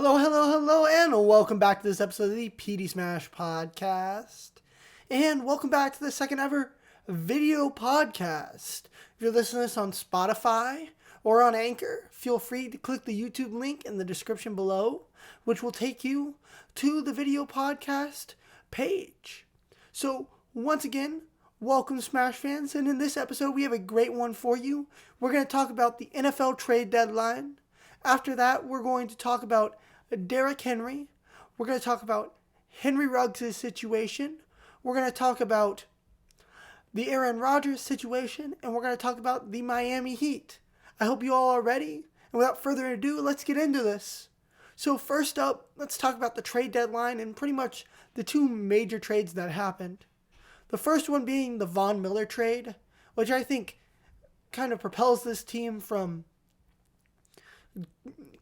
Hello, and welcome back to this episode of the PD Smash Podcast. And welcome back to the second ever video podcast. If you're listening to this on Spotify or on Anchor, feel free to click the YouTube link in the description below, which will take you to the video podcast page. So, once again, welcome Smash fans, and in this episode we have a great one for you. We're going to talk about the NFL trade deadline. After that, we're going to talk about Derrick Henry. We're going to talk about Henry Ruggs' situation. We're going to talk about the Aaron Rodgers situation. And we're going to talk about the Miami Heat. I hope you all are ready. And without further ado, let's get into this. So first up, let's talk about the trade deadline and pretty much the two major trades that happened. The first one being the Von Miller trade, which I think kind of propels this team from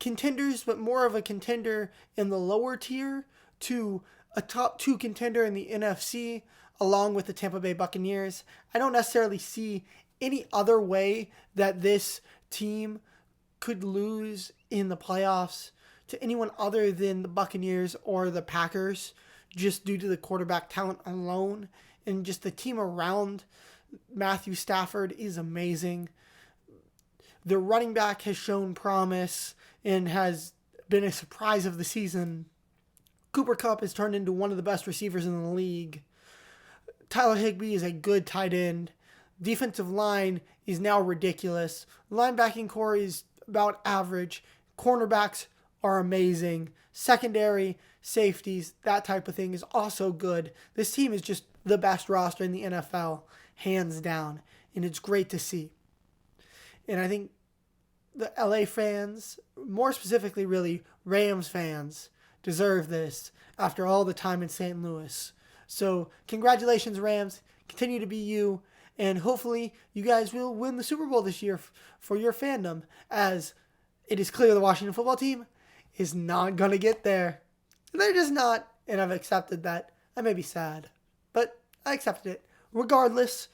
contenders, but more of a contender in the lower tier, to a top two contender in the NFC, along with the Tampa Bay Buccaneers. I don't necessarily see any other way that this team could lose in the playoffs to anyone other than the Buccaneers or the Packers, just due to the quarterback talent alone, and just the team around Matthew Stafford is amazing. The running back has shown promise and has been a surprise of the season. Cooper Kupp has turned into one of the best receivers in the league. Tyler Higbee is a good tight end. Defensive line is now ridiculous. Linebacking core is about average. Cornerbacks are amazing. Secondary, safeties, that type of thing is also good. This team is just the best roster in the NFL, hands down. And it's great to see. And I think the LA fans, more specifically really Rams fans, deserve this after all the time in St. Louis. So congratulations, Rams. Continue to be you. And hopefully you guys will win the Super Bowl this year for your fandom, as it is clear the Washington football team is not going to get there. They're just not, and I've accepted that. I may be sad, but I accepted it. Regardless,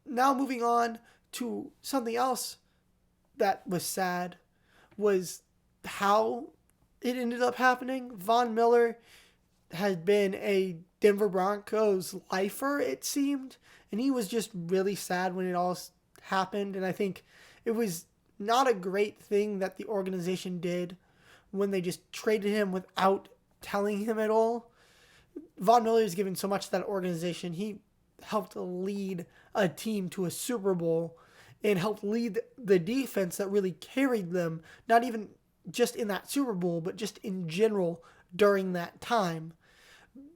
now moving on to something else that was sad, was how it ended up happening. Von Miller had been a Denver Broncos lifer, it seemed, and he was just really sad when it all happened. And I think it was not a great thing that the organization did when they just traded him without telling him at all. Von Miller is giving so much to that organization. He helped lead a team to a Super Bowl and helped lead the defense that really carried them, not even just in that Super Bowl, but just in general during that time,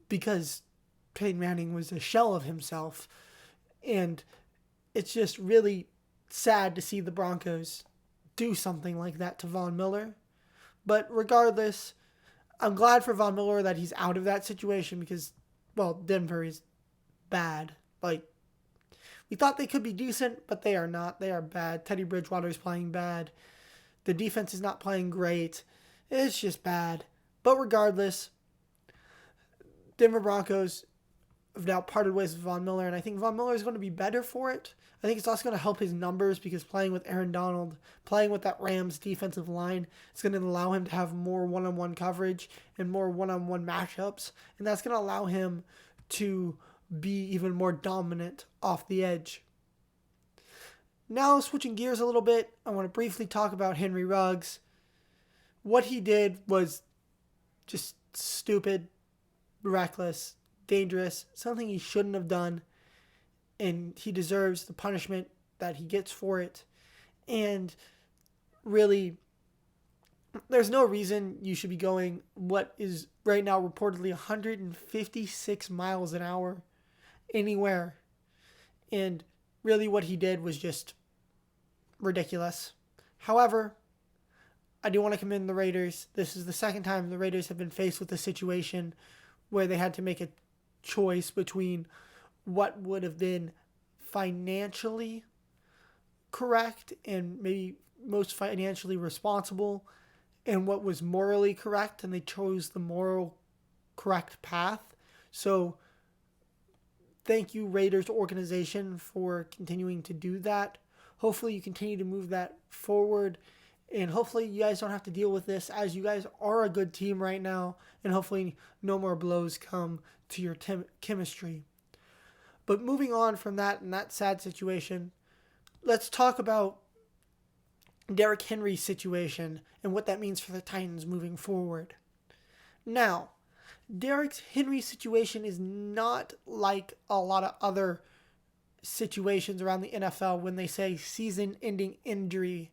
because Peyton Manning was a shell of himself. And it's just really sad to see the Broncos do something like that to Von Miller. But regardless, I'm glad for Von Miller that he's out of that situation, because, well, Denver is bad. We thought they could be decent, but they are not. They are bad. Teddy Bridgewater is playing bad. The defense is not playing great. It's just bad. But regardless, Denver Broncos have now parted ways with Von Miller, and I think Von Miller is going to be better for it. I think it's also going to help his numbers, because playing with Aaron Donald, playing with that Rams defensive line, it's going to allow him to have more one-on-one coverage and more one-on-one matchups, and that's going to allow him to be even more dominant off the edge. Now, switching gears a little bit, I want to briefly talk about Henry Ruggs. What he did was just stupid, reckless, dangerous, something he shouldn't have done, and he deserves the punishment that he gets for it. And really, there's no reason you should be going what is right now reportedly 156 miles an hour anywhere. And really what he did was just ridiculous. However, I do want to commend the Raiders. This is the second time the Raiders have been faced with a situation where they had to make a choice between what would have been financially correct and maybe most financially responsible, and what was morally correct, and they chose the moral correct path. So thank you, Raiders organization, for continuing to do that. Hopefully you continue to move that forward And hopefully you guys don't have to deal with this, as you guys are a good team right now. And hopefully no more blows come to your chemistry. But moving on from that and that sad situation, let's talk about Derrick Henry's situation and what that means for the Titans moving forward. Now, Derrick Henry's situation is not like a lot of other situations around the NFL when they say season-ending injury,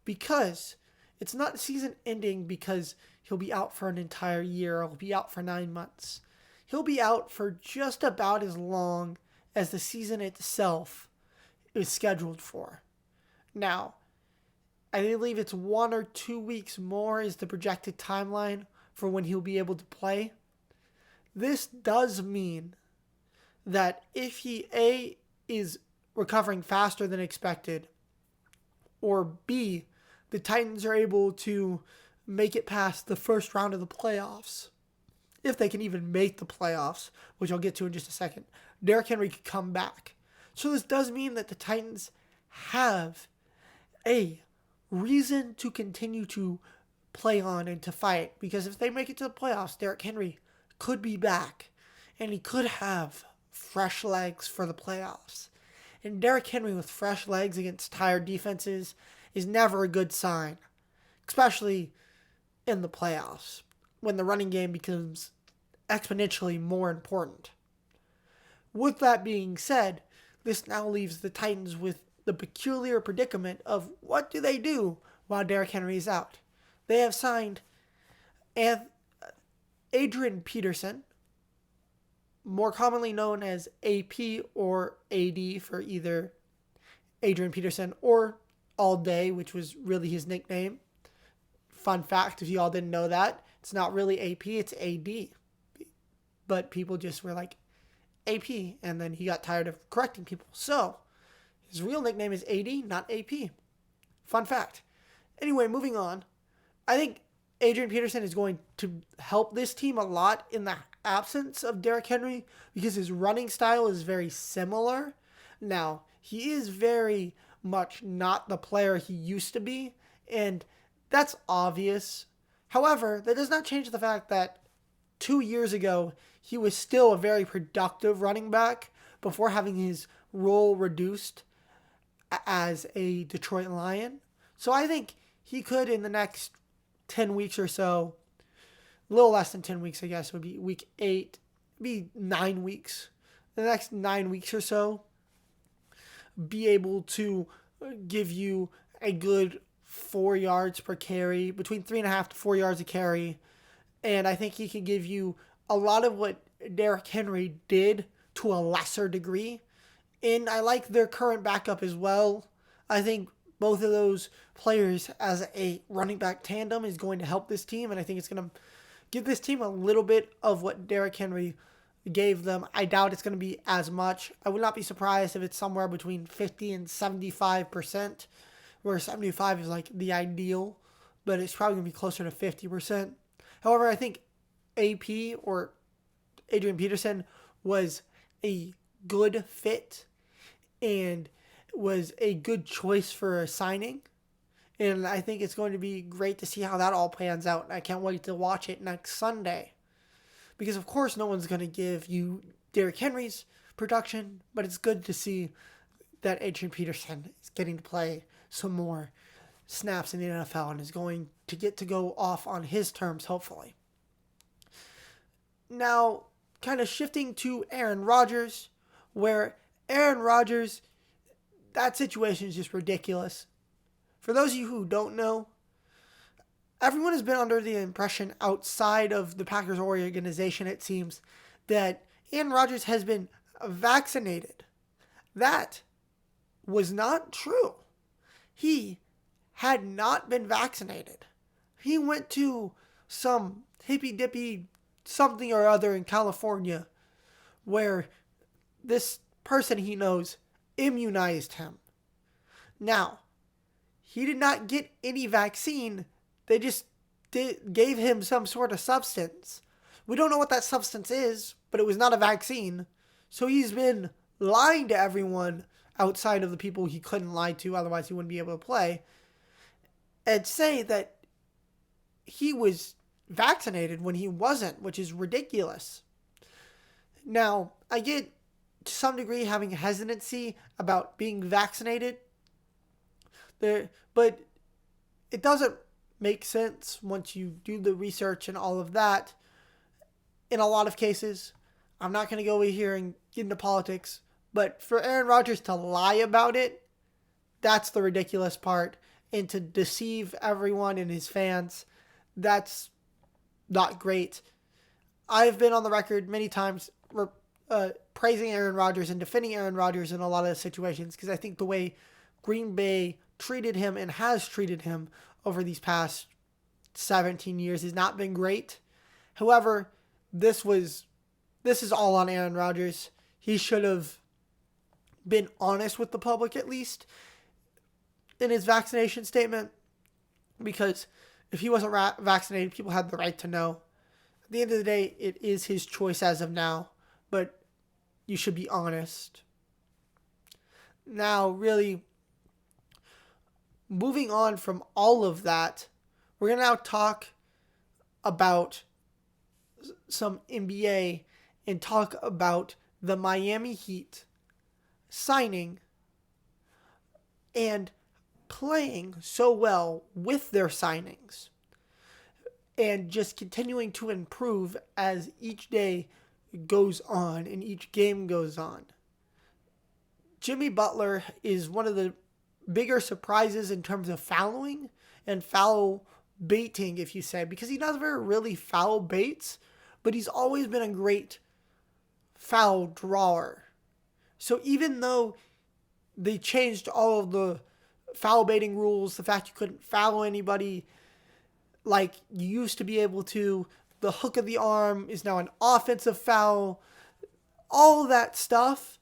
because it's not season-ending because he'll be out for an entire year or he'll be out for 9 months. He'll be out for just about as long as the season itself is scheduled for. Now, I believe it's 1 or 2 weeks more is the projected timeline for when he'll be able to play. This does mean that if he A, is recovering faster than expected, or B, the Titans are able to make it past the first round of the playoffs, if they can even make the playoffs, which I'll get to in just a second, Derrick Henry could come back. So this does mean that the Titans have a reason to continue to play on and to fight, because if they make it to the playoffs, Derrick Henry could be back, and he could have fresh legs for the playoffs. And Derrick Henry with fresh legs against tired defenses is never a good sign, especially in the playoffs, when the running game becomes exponentially more important. With that being said, this now leaves the Titans with the peculiar predicament of what do they do while Derrick Henry is out. They have signed Adrian Peterson, more commonly known as AP or AD for either Adrian Peterson or All Day, which was really his nickname. Fun fact, if you all didn't know that, it's not really AP, it's AD. But people just were like, AP, and then he got tired of correcting people. So, his real nickname is AD, not AP. Fun fact. Anyway, moving on. I think Adrian Peterson is going to help this team a lot in the absence of Derrick Henry, because his running style is very similar. Now, he is very much not the player he used to be, and that's obvious. However, that does not change the fact that 2 years ago, he was still a very productive running back before having his role reduced as a Detroit Lion. So I think he could, in the next 10 weeks or so, a little less than 10 weeks, I guess, would be week 8, be 9 weeks. The next 9 weeks or so, be able to give you a good 4 yards per carry, between 3.5 to 4 yards a carry. And I think he can give you a lot of what Derrick Henry did to a lesser degree. And I like their current backup as well. I think both of those players as a running back tandem is going to help this team. And I think it's going to give this team a little bit of what Derrick Henry gave them. I doubt it's going to be as much. I would not be surprised if it's somewhere between 50 and 75%, where 75 is like the ideal, but it's probably going to be closer to 50%. However, I think AP or Adrian Peterson was a good fit and was a good choice for a signing. And I think it's going to be great to see how that all pans out. I can't wait to watch it next Sunday. Because, of course, no one's going to give you Derrick Henry's production, but it's good to see that Adrian Peterson is getting to play some more snaps in the NFL and is going to get to go off on his terms, hopefully. Now, kind of shifting to Aaron Rodgers, where Aaron Rodgers, that situation is just ridiculous. For those of you who don't know, everyone has been under the impression outside of the Packers organization, it seems, that Aaron Rodgers has been vaccinated. That was not true. He had not been vaccinated. He went to some hippy-dippy something or other in California where this person he knows immunized him. Now, he did not get any vaccine. They just gave him some sort of substance. We don't know what that substance is, but it was not a vaccine. So he's been lying to everyone outside of the people he couldn't lie to, otherwise he wouldn't be able to play. and say that he was vaccinated when he wasn't, which is ridiculous. Now, I get to some degree having hesitancy about being vaccinated, but it doesn't make sense once you do the research and all of that. In a lot of cases, I'm not going to go over here and get into politics, but for Aaron Rodgers to lie about it, that's the ridiculous part. And to deceive everyone and his fans, that's not great. I've been on the record many times praising Aaron Rodgers and defending Aaron Rodgers in a lot of situations because I think the way Green Bay treated him and has treated him over these past 17 years has not been great. However, this is all on Aaron Rodgers. He should have been honest with the public at least in his vaccination statement, because if he wasn't vaccinated, people had the right to know. At the end of the day, it is his choice as of now, but you should be honest. Now, really, moving on from all of that, we're going to now talk about some NBA and talk about the Miami Heat signing and playing so well with their signings and just continuing to improve as each day goes on and each game goes on. Jimmy Butler is one of the bigger surprises in terms of fouling and foul baiting, if you say, because he never really foul baits, but he's always been a great foul drawer. So even though they changed all of the foul baiting rules, the fact you couldn't foul anybody like you used to be able to, the hook of the arm is now an offensive foul, all that stuff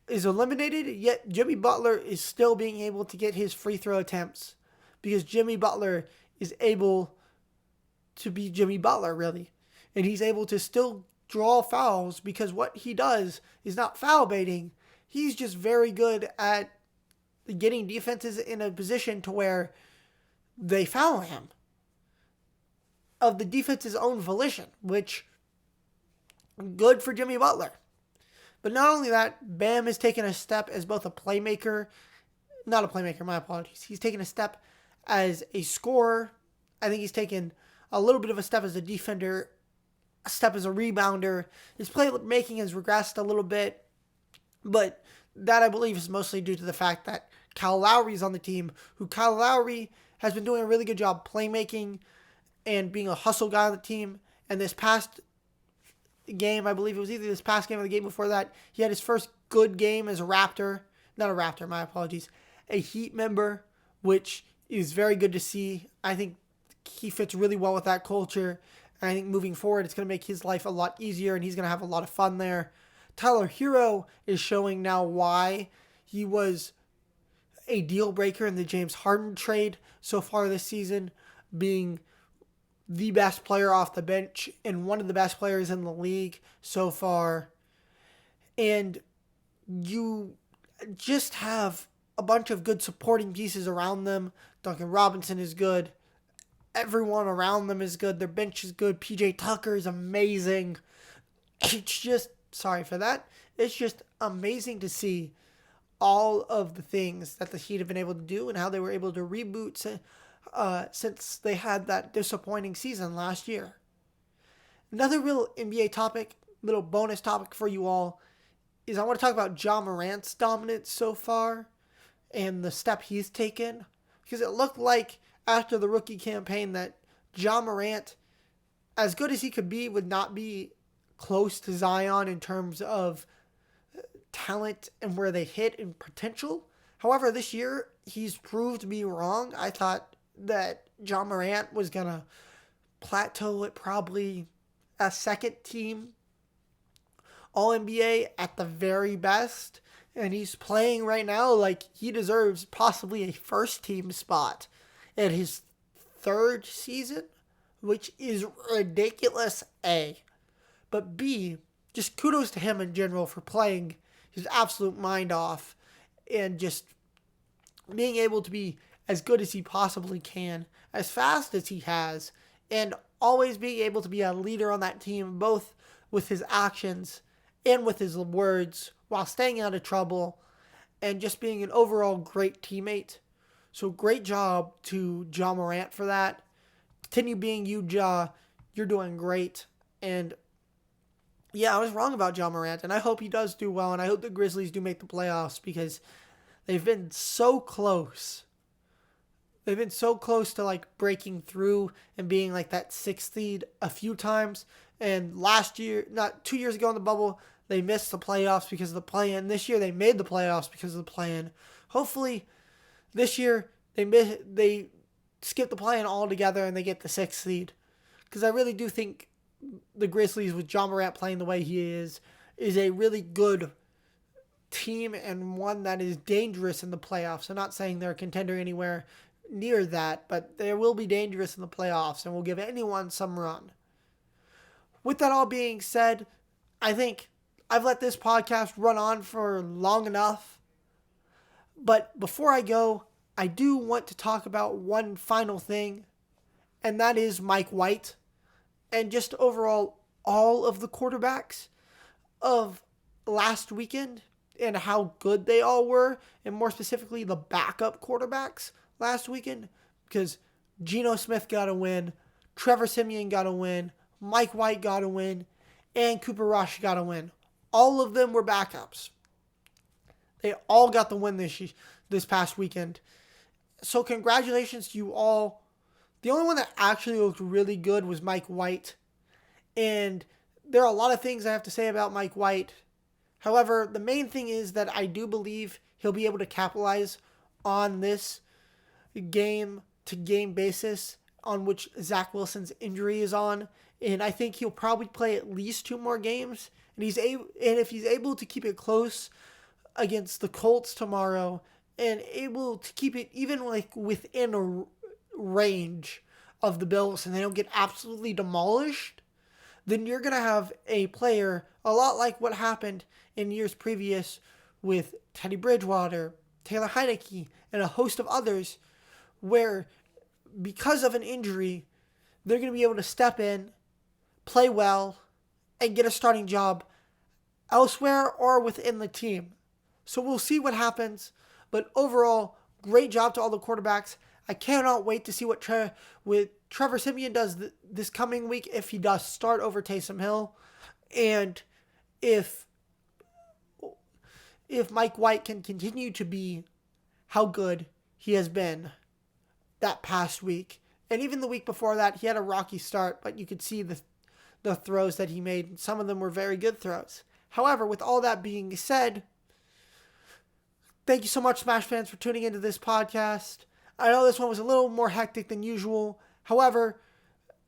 is eliminated, yet Jimmy Butler is still being able to get his free throw attempts because Jimmy Butler is able to be Jimmy Butler, really. And he's able to still draw fouls because what he does is not foul baiting. He's just very good at getting defenses in a position to where they foul him of the defense's own volition, which good for Jimmy Butler. But not only that, Bam has taken a step as both a playmaker, not a playmaker, my apologies. He's taken a step as a scorer. I think he's taken a little bit of a step as a defender, a step as a rebounder. His playmaking has regressed a little bit, but that I believe is mostly due to the fact that Kyle Lowry is on the team, Kyle Lowry has been doing a really good job playmaking and being a hustle guy on the team. And this past game, I believe it was either this past game or the game before that, he had his first good game as a Raptor. Not a Raptor, my apologies. A Heat member, which is very good to see. I think he fits really well with that culture. And I think moving forward, it's going to make his life a lot easier and he's going to have a lot of fun there. Tyler Hero is showing now why he was a deal breaker in the James Harden trade so far this season, being the best player off the bench and one of the best players in the league so far. And you just have a bunch of good supporting pieces around them. Duncan Robinson is good. Everyone around them is good. Their bench is good. PJ Tucker is amazing. It's just, sorry for that. It's just amazing to see all of the things that the Heat have been able to do and how they were able to reboot since they had that disappointing season last year. Another real NBA topic, little bonus topic for you all, is I want to talk about Ja Morant's dominance so far and the step he's taken. Because it looked like after the rookie campaign that Ja Morant, as good as he could be, would not be close to Zion in terms of talent and where they hit and potential. However, this year, he's proved me wrong. I thought that Ja Morant was going to plateau at probably a second team All-NBA at the very best. And he's playing right now like he deserves possibly a first team spot in his third season, which is ridiculous, A. But B, just kudos to him in general for playing his absolute mind off and just being able to be as good as he possibly can, as fast as he has, and always being able to be a leader on that team, both with his actions and with his words, while staying out of trouble and just being an overall great teammate. So great job to Ja Morant for that. Continue being you, Ja. You're doing great. And yeah, I was wrong about Ja Morant, and I hope he does do well, and I hope the Grizzlies do make the playoffs because they've been so close. They've been so close to like breaking through and being like that sixth seed a few times. And last year, not 2 years ago in the bubble, they missed the playoffs because of the play-in. This year they made the playoffs because of the play-in. Hopefully this year they skip the play-in altogether and they get the sixth seed. Because I really do think the Grizzlies, with Ja Morant playing the way he is a really good team and one that is dangerous in the playoffs. I'm not saying they're a contender anywhere near that, but they will be dangerous in the playoffs and will give anyone some run. With that all being said, I think I've let this podcast run on for long enough. But before I go, I do want to talk about one final thing, and that is Mike White and just overall all of the quarterbacks of last weekend and how good they all were, and more specifically the backup quarterbacks last weekend, because Geno Smith got a win, Trevor Siemian got a win, Mike White got a win, and Cooper Rush got a win. All of them were backups. They all got the win this past weekend. So congratulations to you all. The only one that actually looked really good was Mike White. And there are a lot of things I have to say about Mike White. However, the main thing is that I do believe he'll be able to capitalize on this game-to-game basis on which Zach Wilson's injury is on. And I think he'll probably play at least 2 more games. And if he's able to keep it close against the Colts tomorrow and able to keep it even like within a range of the Bills and they don't get absolutely demolished, then you're going to have a player a lot like what happened in years previous with Teddy Bridgewater, Taylor Heineke, and a host of others, where because of an injury, they're going to be able to step in, play well, and get a starting job elsewhere or within the team. So we'll see what happens. But overall, great job to all the quarterbacks. I cannot wait to see what Trevor Siemian does this coming week, if he does start over Taysom Hill, and if Mike White can continue to be how good he has been that past week. And even the week before that, he had a rocky start, but you could see the throws that he made. Some of them were very good throws. However, with all that being said, thank you so much, Smash fans, for tuning into this podcast. I know this one was a little more hectic than usual. However,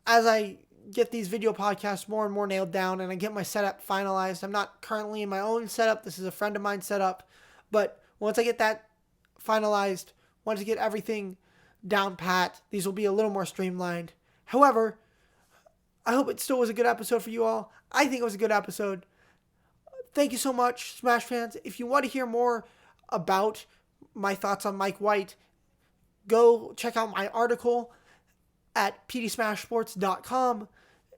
as I get these video podcasts more and more nailed down and I get my setup finalized, I'm not currently in my own setup. This is a friend of mine's setup. But once I get that finalized, once I get everything down pat, these will be a little more streamlined. However, I hope it still was a good episode for you all. I think it was a good episode. Thank you so much, Smash fans. If you want to hear more about my thoughts on Mike White, go check out my article at pdsmashsports.com.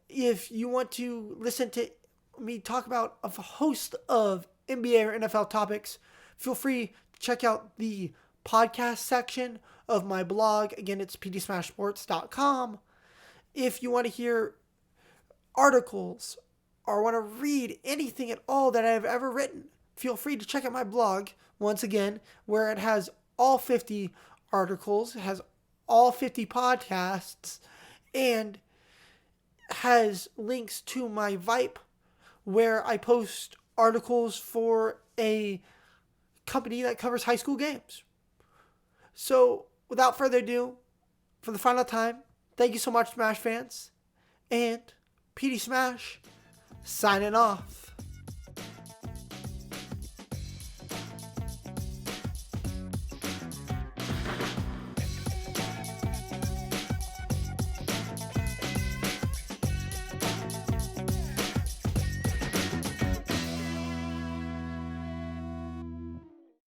If you want to listen to me talk about a host of NBA or NFL topics, feel free to check out the podcast section of my blog. Again, it's pdsmashsports.com. If you want to hear articles or want to read anything at all that I've ever written, feel free to check out my blog once again, where it has all 50 articles, it has all 50 podcasts, and has links to my Vipe, where I post articles for a company that covers high school games. So, without further ado, for the final time, thank you so much, Smash fans, and PD Smash signing off.